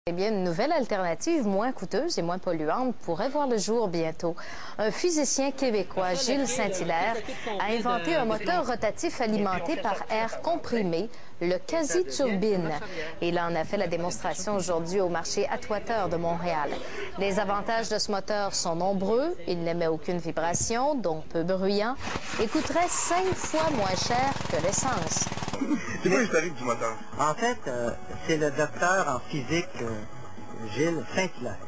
Eh bien, une nouvelle alternative moins coûteuse et moins polluante pourrait voir le jour bientôt. Un physicien québécois, Gilles Saint-Hilaire, a inventé un moteur rotatif alimenté par air comprimé, le quasi-turbine. Il en a fait la démonstration aujourd'hui au marché Atwater de Montréal. Les avantages de ce moteur sont nombreux. Il n'émet aucune vibration, donc peu bruyant, et coûterait 5 fois moins cher que l'essence. C'est quoi l'historique du moteur? En fait, c'est le docteur en physique Gilles Saint-Hilaire,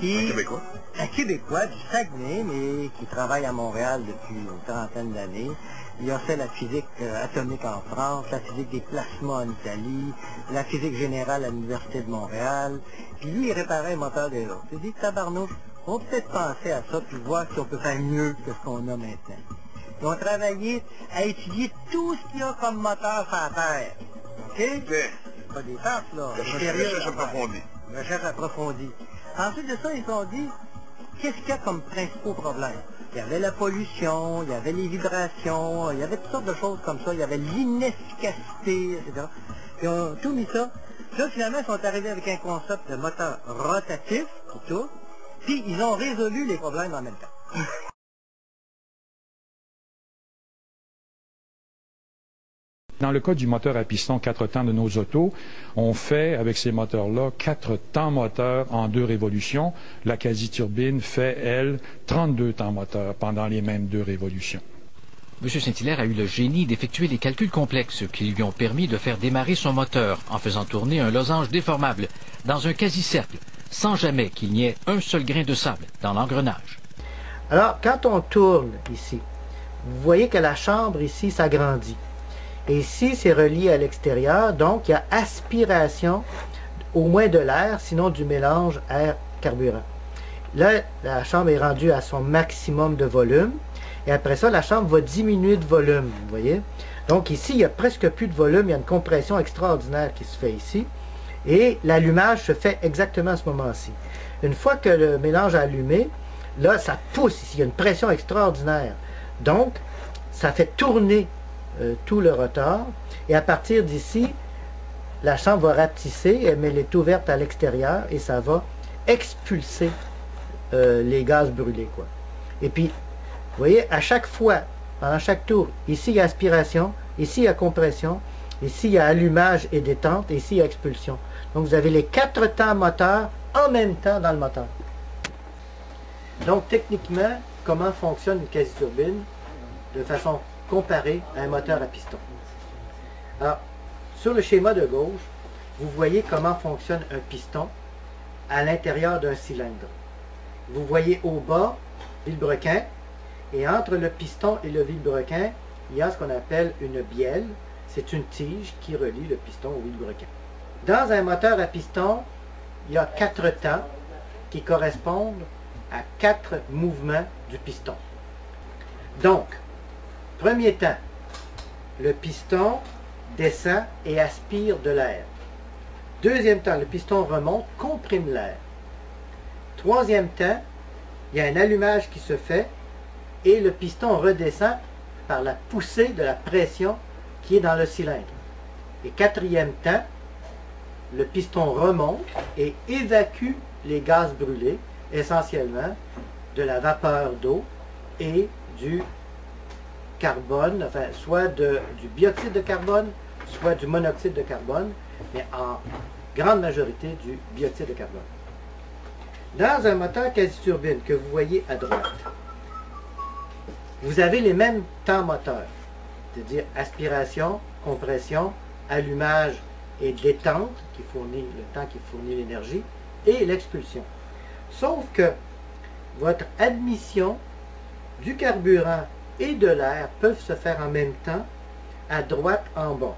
Un Québécois? un Québécois du Saguenay, mais qui travaille à Montréal depuis une trentaine d'années. Il a fait la physique atomique en France, la physique des plasmas en Italie, la physique générale à l'Université de Montréal. Puis lui, il réparait un moteur des autres. Il dit, tabarnouche, on peut peut-être penser à ça, puis voir si on peut faire mieux que ce qu'on a maintenant. Ils ont travaillé à étudier tout ce qu'il y a comme moteur sur la Terre. OK? C'est pas des farces, là. Recherche approfondie. Recherche approfondie. Ensuite de ça, ils se sont dit, qu'est-ce qu'il y a comme principaux problèmes? Il y avait la pollution, il y avait les vibrations, il y avait toutes sortes de choses comme ça, il y avait l'inefficacité, etc. Ils ont tout mis ça. Là, finalement, ils sont arrivés avec un concept de moteur rotatif, tout, puis ils ont résolu les problèmes en même temps. Dans le cas du moteur à piston 4 temps de nos autos, on fait avec ces moteurs-là 4 temps moteurs en 2 révolutions. La quasi-turbine fait, elle, 32 temps moteurs pendant les mêmes 2 révolutions. M. Saint-Hilaire a eu le génie d'effectuer les calculs complexes qui lui ont permis de faire démarrer son moteur en faisant tourner un losange déformable dans un quasi-cercle, sans jamais qu'il n'y ait un seul grain de sable dans l'engrenage. Alors, quand on tourne ici, vous voyez que la chambre ici s'agrandit. Et ici, c'est relié à l'extérieur, donc il y a aspiration au moins de l'air, sinon du mélange air-carburant. Là, la chambre est rendue à son maximum de volume, et après ça, la chambre va diminuer de volume, vous voyez. Donc ici, il n'y a presque plus de volume, il y a une compression extraordinaire qui se fait ici, et l'allumage se fait exactement à ce moment-ci. Une fois que le mélange est allumé, là, ça pousse ici, il y a une pression extraordinaire. Donc, ça fait tourner tout le rotor, et à partir d'ici, la chambre va rapetisser, mais elle est ouverte à l'extérieur, et ça va expulser les gaz brûlés, quoi. Et puis, vous voyez, à chaque fois, pendant chaque tour, ici il y a aspiration, ici il y a compression, ici il y a allumage et détente, et ici il y a expulsion. Donc vous avez les 4 temps moteurs en même temps dans le moteur. Donc techniquement, comment fonctionne une quasi-turbine de façon comparée à un moteur à piston? Alors, sur le schéma de gauche, vous voyez comment fonctionne un piston à l'intérieur d'un cylindre. Vous voyez au bas le vilebrequin, et entre le piston et le vilebrequin, il y a ce qu'on appelle une bielle. C'est une tige qui relie le piston au vilebrequin. Dans un moteur à piston, il y a 4 temps qui correspondent à 4 mouvements du piston. Donc, premier temps, le piston descend et aspire de l'air. Deuxième temps, le piston remonte, comprime l'air. Troisième temps, il y a un allumage qui se fait et le piston redescend par la poussée de la pression qui est dans le cylindre. Et quatrième temps, le piston remonte et évacue les gaz brûlés, essentiellement de la vapeur d'eau et du carbone, enfin soit du bioxyde de carbone, soit du monoxyde de carbone, mais en grande majorité du bioxyde de carbone. Dans un moteur quasi-turbine que vous voyez à droite, vous avez les mêmes temps moteurs, c'est-à-dire aspiration, compression, allumage et détente, qui fournit le temps qui fournit l'énergie, et l'expulsion. Sauf que votre admission du carburant et de l'air peuvent se faire en même temps, à droite en bas.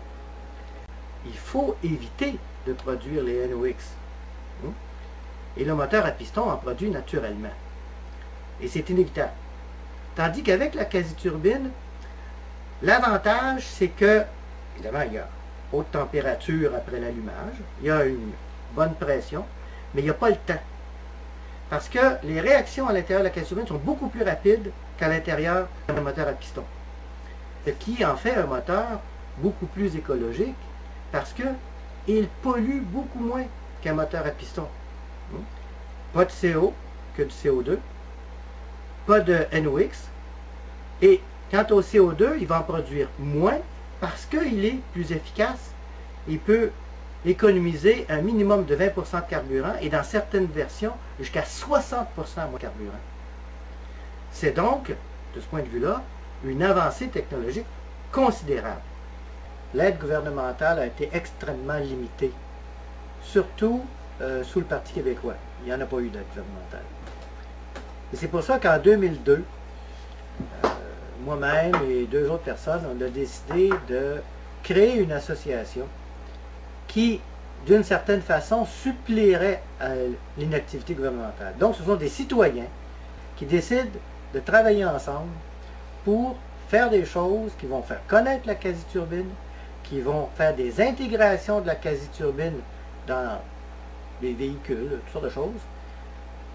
Il faut éviter de produire les NOx. Et le moteur à piston en produit naturellement. Et c'est inévitable. Tandis qu'avec la quasi-turbine, l'avantage, c'est que, évidemment, il y a haute température après l'allumage, il y a une bonne pression, mais il n'y a pas le temps. Parce que les réactions à l'intérieur de la quasi-turbine sont beaucoup plus rapides qu'à l'intérieur d'un moteur à piston. Ce qui en fait un moteur beaucoup plus écologique parce qu'il pollue beaucoup moins qu'un moteur à piston. Pas de CO que du CO2, pas de NOx, et quant au CO2, il va en produire moins parce qu'il est plus efficace. Il peut économiser un minimum de 20% de carburant et dans certaines versions, jusqu'à 60% moins de carburant. C'est donc, de ce point de vue-là, une avancée technologique considérable. L'aide gouvernementale a été extrêmement limitée, surtout sous le Parti québécois. Il n'y en a pas eu d'aide gouvernementale. Et c'est pour ça qu'en 2002, moi-même et 2 autres personnes, on a décidé de créer une association qui, d'une certaine façon, supplierait à l'inactivité gouvernementale. Donc, ce sont des citoyens qui décident de travailler ensemble pour faire des choses qui vont faire connaître la quasi-turbine, qui vont faire des intégrations de la quasi-turbine dans les véhicules, toutes sortes de choses,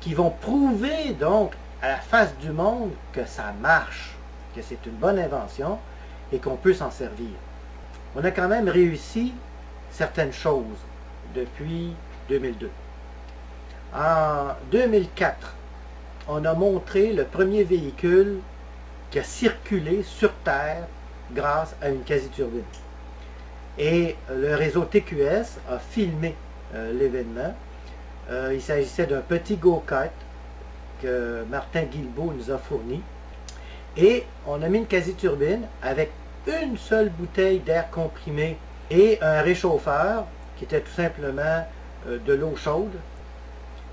qui vont prouver donc à la face du monde que ça marche, que c'est une bonne invention et qu'on peut s'en servir. On a quand même réussi certaines choses depuis 2002. En 2004, on a montré le premier véhicule qui a circulé sur Terre grâce à une quasi-turbine. Et le réseau TQS a filmé l'événement. Il s'agissait d'un petit go-kart que Martin Guilbeault nous a fourni. Et on a mis une quasi-turbine avec une seule bouteille d'air comprimé et un réchauffeur qui était tout simplement de l'eau chaude.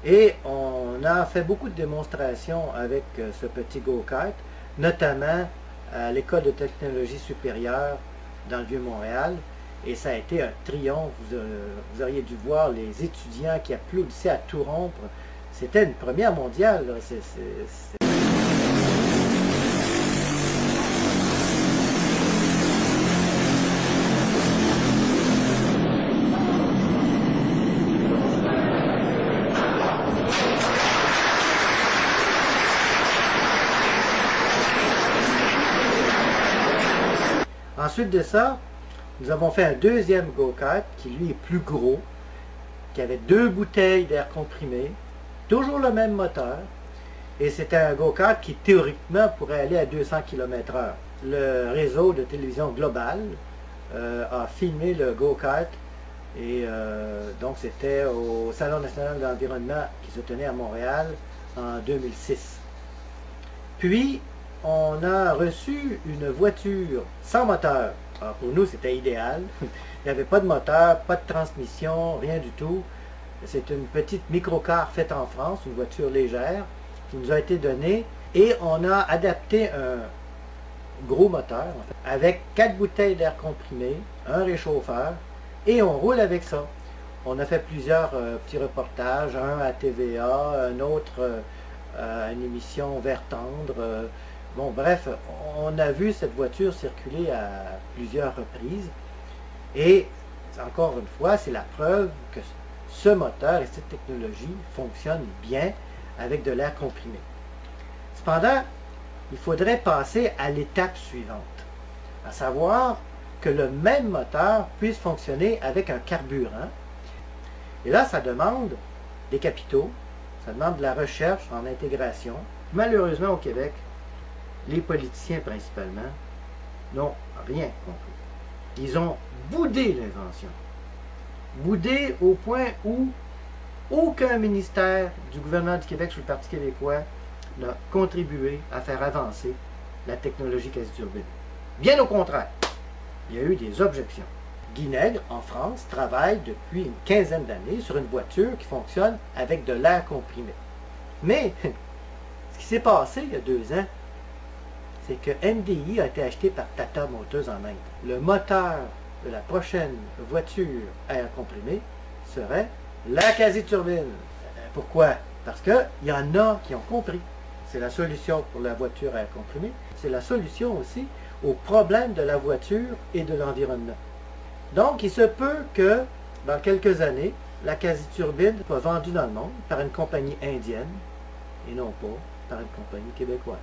Et on a fait beaucoup de démonstrations avec ce petit go-kart, notamment à l'École de technologie supérieure dans le Vieux-Montréal. Et ça a été un triomphe. Vous auriez dû voir les étudiants qui applaudissaient à tout rompre. C'était une première mondiale. Ensuite de ça, nous avons fait un deuxième go-kart qui lui est plus gros, qui avait 2 bouteilles d'air comprimé, toujours le même moteur, et c'était un go-kart qui théoriquement pourrait aller à 200 km/h. Le réseau de télévision global a filmé le go-kart, et donc c'était au Salon national de l'environnement qui se tenait à Montréal en 2006. Puis, on a reçu une voiture sans moteur. Alors pour nous, c'était idéal. Il n'y avait pas de moteur, pas de transmission, rien du tout. C'est une petite microcar faite en France, une voiture légère, qui nous a été donnée. Et on a adapté un gros moteur, en fait, avec 4 bouteilles d'air comprimé, un réchauffeur, et on roule avec ça. On a fait plusieurs petits reportages, un à TVA, un autre à une émission Vert Tendre. Bon, bref, on a vu cette voiture circuler à plusieurs reprises et, encore une fois, c'est la preuve que ce moteur et cette technologie fonctionnent bien avec de l'air comprimé. Cependant, il faudrait passer à l'étape suivante, à savoir que le même moteur puisse fonctionner avec un carburant. Et là, ça demande des capitaux, ça demande de la recherche en intégration. Malheureusement, au Québec, les politiciens principalement n'ont rien compris. Ils ont boudé l'invention. Boudé au point où aucun ministère du gouvernement du Québec sous le Parti québécois n'a contribué à faire avancer la technologie quasi-turbine. Bien au contraire, il y a eu des objections. Guy Nègre, en France, travaille depuis une quinzaine d'années sur une voiture qui fonctionne avec de l'air comprimé. Mais, ce qui s'est passé il y a 2 ans, c'est que MDI a été acheté par Tata Motors en Inde. Le moteur de la prochaine voiture à air comprimé serait la quasi-turbine. Pourquoi? Parce qu'il y en a qui ont compris. C'est la solution pour la voiture à air comprimé. C'est la solution aussi aux problèmes de la voiture et de l'environnement. Donc, il se peut que, dans quelques années, la quasi-turbine soit vendue dans le monde par une compagnie indienne et non pas par une compagnie québécoise.